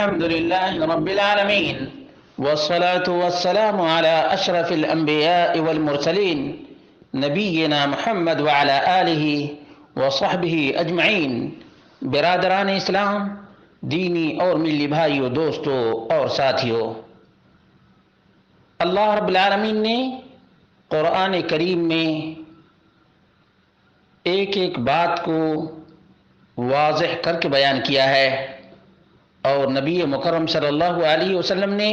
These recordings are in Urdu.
الحمد لله رب العالمين والصلاة والسلام على أشرف الأنبياء والمرسلين نبينا محمد وعلى آله وصحبه أجمعين۔ برادران اسلام، دینی اور ملی بھائیوں، دوستوں اور ساتھیوں، اللہ رب العالمین نے قرآن کریم میں ایک ایک بات کو واضح کر کے بیان کیا ہے، اور نبی مکرم صلی اللہ علیہ وسلم نے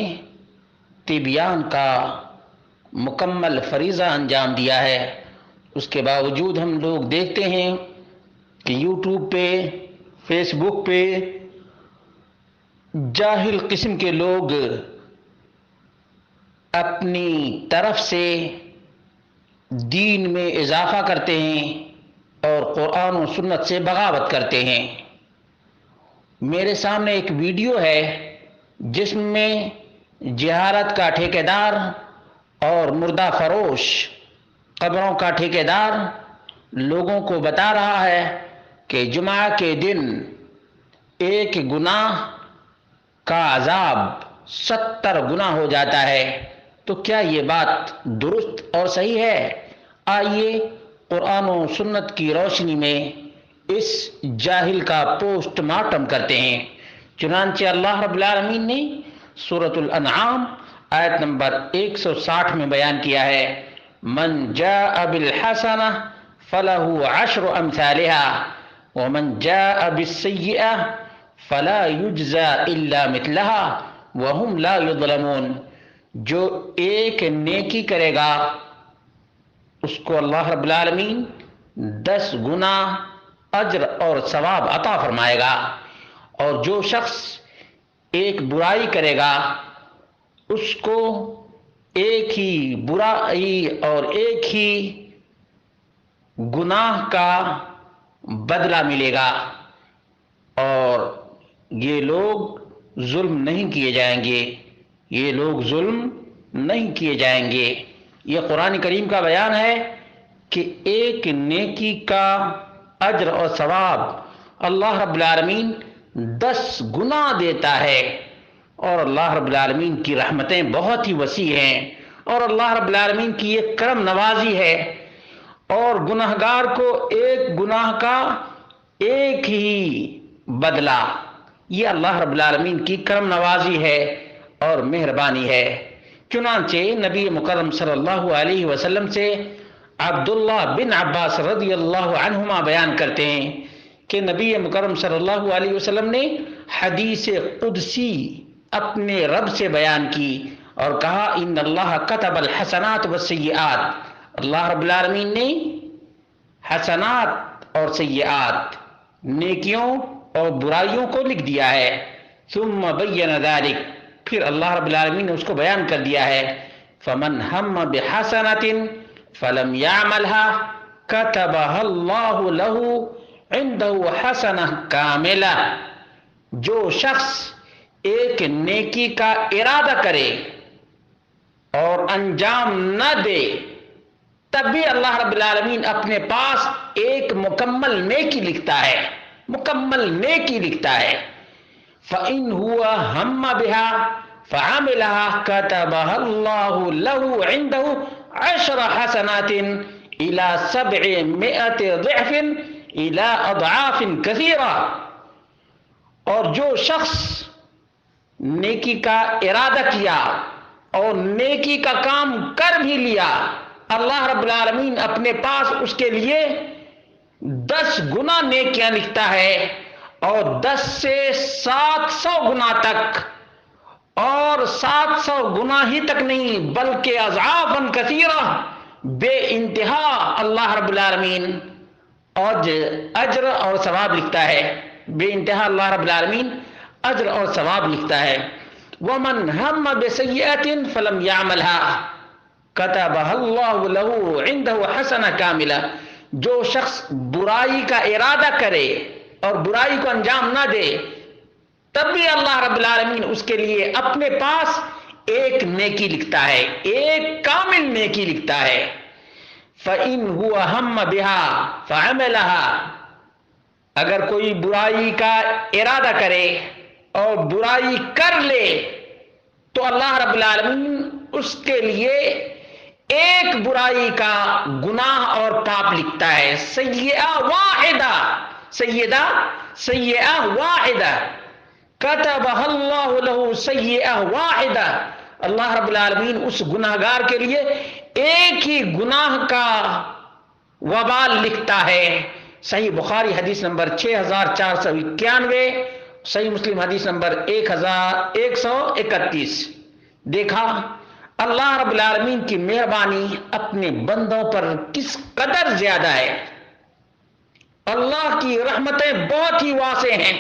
تبیان کا مکمل فریضہ انجام دیا ہے۔ اس کے باوجود ہم لوگ دیکھتے ہیں کہ یوٹیوب پہ، فیس بک پہ جاہل قسم کے لوگ اپنی طرف سے دین میں اضافہ کرتے ہیں اور قرآن و سنت سے بغاوت کرتے ہیں۔ میرے سامنے ایک ویڈیو ہے جس میں زیارت کا ٹھیکیدار اور مردہ فروش، قبروں کا ٹھیکیدار لوگوں کو بتا رہا ہے کہ جمعہ کے دن ایک گناہ کا عذاب 70 گنا ہو جاتا ہے۔ تو کیا یہ بات درست اور صحیح ہے؟ آئیے قرآن و سنت کی روشنی میں اس جاہل کا پوسٹ مارٹم کرتے ہیں۔ چنانچہ اللہ رب العالمین نے سورۃ الانعام آیت نمبر 160 میں بیان کیا ہے، من جاء بالحسنہ فلہ عشر امثالها ومن جاء بالسیئہ فلا یجزى الا مثلها وهم لا یظلمون۔ جو ایک نیکی کرے گا اس کو اللہ رب العالمین 10 گنا اجر اور ثواب عطا فرمائے گا، اور جو شخص ایک برائی کرے گا اس کو ایک ہی برائی اور ایک ہی گناہ کا بدلہ ملے گا، اور یہ لوگ ظلم نہیں کیے جائیں گے، یہ لوگ ظلم نہیں کیے جائیں گے۔ یہ قرآن کریم کا بیان ہے کہ ایک نیکی کا اجر اور ثواب اللہ رب العالمین 10 گنا دیتا ہے، اور اللہ رب العالمین کی رحمتیں بہت ہی وسیع ہیں، اور اللہ رب العالمین کی یہ کرم نوازی ہے، اور گناہگار کو ایک گناہ کا ایک ہی بدلہ، یہ اللہ رب العالمین کی کرم نوازی ہے اور مہربانی ہے۔ چنانچہ نبی مکرم صلی اللہ علیہ وسلم سے عبداللہ بن عباس رضی اللہ عنہما بیان کرتے ہیں کہ نبی مکرم صلی اللہ علیہ وسلم نے حدیث قدسی اپنے رب سے بیان کی اور کہا، ان اللہ کتب الحسنات والسیئات، اللہ رب العالمین نے حسنات اور سیئات، نیکیوں اور برائیوں کو لکھ دیا ہے۔ ثم بین ذلک، پھر اللہ رب العالمین نے اس کو بیان کر دیا ہے، فمن ہم بحسنۃ فلم يعملها كتبها الله له عنده حسنہ کاملہ۔ جو شخص ایک نیکی کا ارادہ کرے اور انجام نہ دے، تب بھی اللہ رب العالمین اپنے پاس ایک مکمل نیکی لکھتا ہے، مکمل نیکی لکھتا ہے۔ فَإِنْ هُوَ هَمَّ بِهَا فَعَمِلَهَا كَتَبَهَا اللَّهُ لَهُ عِنْدَهُ 10 حسنات الى 700 ضعف الى اضعاف كثيرة۔ اور جو شخص نیکی کا ارادہ کیا اور نیکی کا کام کر بھی لیا، اللہ رب العالمین اپنے پاس اس کے لیے 10 گنا نیکیاں لکھتا ہے، اور 10 سے 700 گنا تک، اور 700 گنا ہی تک نہیں بلکہ اضعافاً کثیرہ، بے انتہا اللہ رب العالمین اجر اور ثواب لکھتا ہے، بے انتہا اللہ رب العالمین اجر اور ثواب لکھتا ہے۔ ومن ہم بسیئۃ فلم يعملها كتبها اللہ له عنده حسنہ کاملہ۔ جو شخص برائی کا ارادہ کرے اور برائی کو انجام نہ دے، تب بھی اللہ رب العالمین اس کے لیے اپنے پاس ایک نیکی لکھتا ہے، ایک کامل نیکی لکھتا ہے۔ فَإِنْ هُوَ هَمَّ بِهَا فَعَمِلَهَا، اگر کوئی برائی کا ارادہ کرے اور برائی کر لے تو اللہ رب العالمین اس کے لیے ایک برائی کا گناہ اور پاپ لکھتا ہے، سیئہ واحدہ، سیئہ واحدہ کتبہ اللہ لہ سیئہ واحدہ، اللہ رب العالمین اس گناہگار کے لیے ایک ہی گناہ کا وبال لکھتا ہے۔ صحیح بخاری حدیث نمبر 6491، صحیح مسلم حدیث نمبر 1131۔ دیکھا اللہ رب العالمین کی مہربانی اپنے بندوں پر کس قدر زیادہ ہے، اللہ کی رحمتیں بہت ہی واسع ہیں۔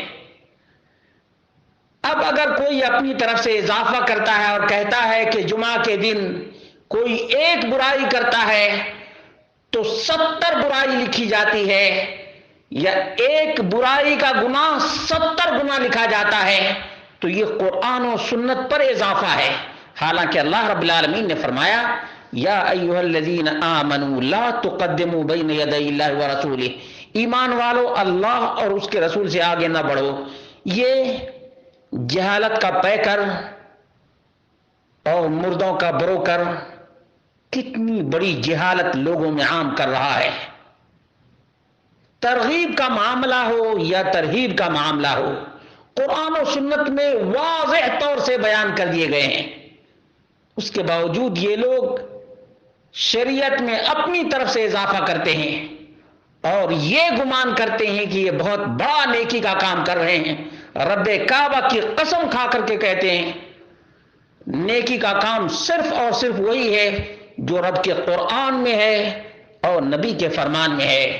اب اگر کوئی اپنی طرف سے اضافہ کرتا ہے اور کہتا ہے کہ جمعہ کے دن کوئی ایک برائی کرتا ہے تو 70 برائی لکھی جاتی ہے، یا ایک برائی کا گناہ 70 گنا لکھا جاتا ہے، تو یہ قرآن و سنت پر اضافہ ہے۔ حالانکہ اللہ رب العالمین نے فرمایا یا ایھا الذین آمنوا لا تقدموا بین یدی اللہ ورسولہ، ایمان والو اللہ اور اس کے رسول سے آگے نہ بڑھو۔ یہ جہالت کا پیکر اور مردوں کا بروکر کتنی بڑی جہالت لوگوں میں عام کر رہا ہے۔ ترغیب کا معاملہ ہو یا ترہیب کا معاملہ ہو، قرآن و سنت میں واضح طور سے بیان کر دیے گئے ہیں، اس کے باوجود یہ لوگ شریعت میں اپنی طرف سے اضافہ کرتے ہیں اور یہ گمان کرتے ہیں کہ یہ بہت بڑا نیکی کا کام کر رہے ہیں۔ رب کعبہ کی قسم کھا کر کے کہتے ہیں نیکی کا کام صرف اور صرف وہی ہے جو رب کے قرآن میں ہے اور نبی کے فرمان میں ہے۔